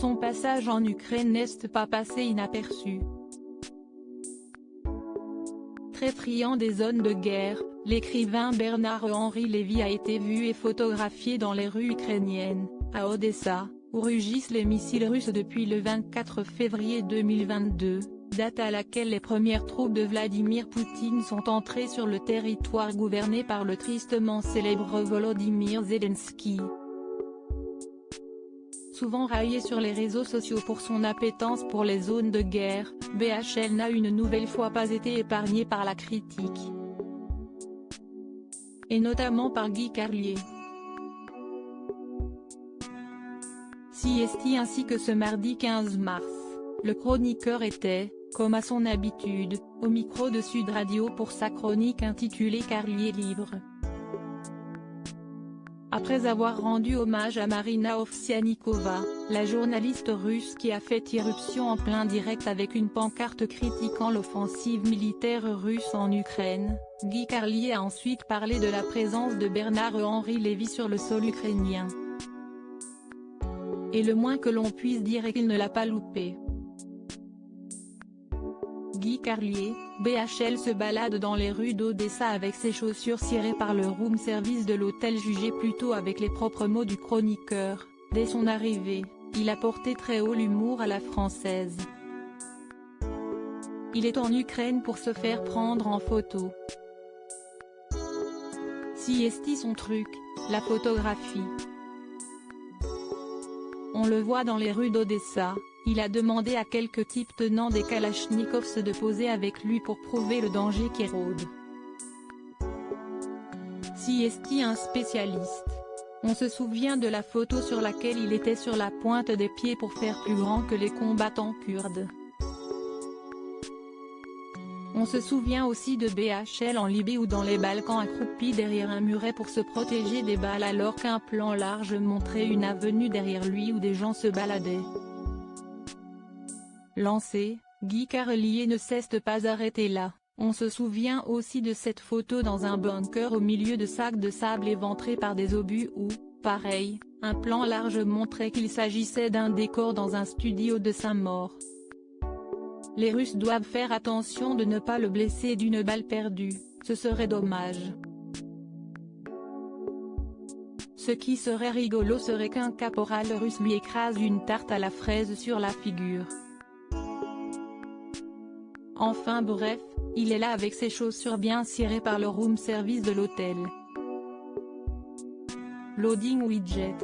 Son passage en Ukraine n'est pas passé inaperçu. Très friand des zones de guerre, l'écrivain Bernard-Henri Lévy a été vu et photographié dans les rues ukrainiennes, à Odessa, où rugissent les missiles russes depuis le 24 février 2022, date à laquelle les premières troupes de Vladimir Poutine sont entrées sur le territoire gouverné par le tristement célèbre Volodymyr Zelensky. Souvent raillé sur les réseaux sociaux pour son appétence pour les zones de guerre, BHL n'a une nouvelle fois pas été épargné par la critique. Et notamment par Guy Carlier. CST ainsi que ce mardi 15 mars, le chroniqueur était, comme à son habitude, au micro de Sud Radio pour sa chronique intitulée Carlier libre. Après avoir rendu hommage à Marina Ovsianikova, la journaliste russe qui a fait irruption en plein direct avec une pancarte critiquant l'offensive militaire russe en Ukraine, Guy Carlier a ensuite parlé de la présence de Bernard-Henri Lévy sur le sol ukrainien. Et le moins que l'on puisse dire est qu'il ne l'a pas loupé. Guy Carlier, BHL se balade dans les rues d'Odessa avec ses chaussures cirées par le room service de l'hôtel jugé plutôt avec les propres mots du chroniqueur. Dès son arrivée, il a porté très haut l'humour à la française. Il est en Ukraine pour se faire prendre en photo. Si est son truc, la photographie. On le voit dans les rues d'Odessa. Il a demandé à quelques types tenant des kalachnikovs de poser avec lui pour prouver le danger qui rôde. Si est un spécialiste. On se souvient de la photo sur laquelle il était sur la pointe des pieds pour faire plus grand que les combattants kurdes. On se souvient aussi de BHL en Libye ou dans les Balkans accroupi derrière un muret pour se protéger des balles alors qu'un plan large montrait une avenue derrière lui où des gens se baladaient. Lancé, Guy Carlier ne s'est pas arrêté là. On se souvient aussi de cette photo dans un bunker au milieu de sacs de sable éventrés par des obus où, pareil, un plan large montrait qu'il s'agissait d'un décor dans un studio de Saint-Maur. Les Russes doivent faire attention de ne pas le blesser d'une balle perdue, ce serait dommage. Ce qui serait rigolo serait qu'un caporal russe lui écrase une tarte à la fraise sur la figure. Enfin bref, il est là avec ses chaussures bien cirées par le room service de l'hôtel. Loading widget.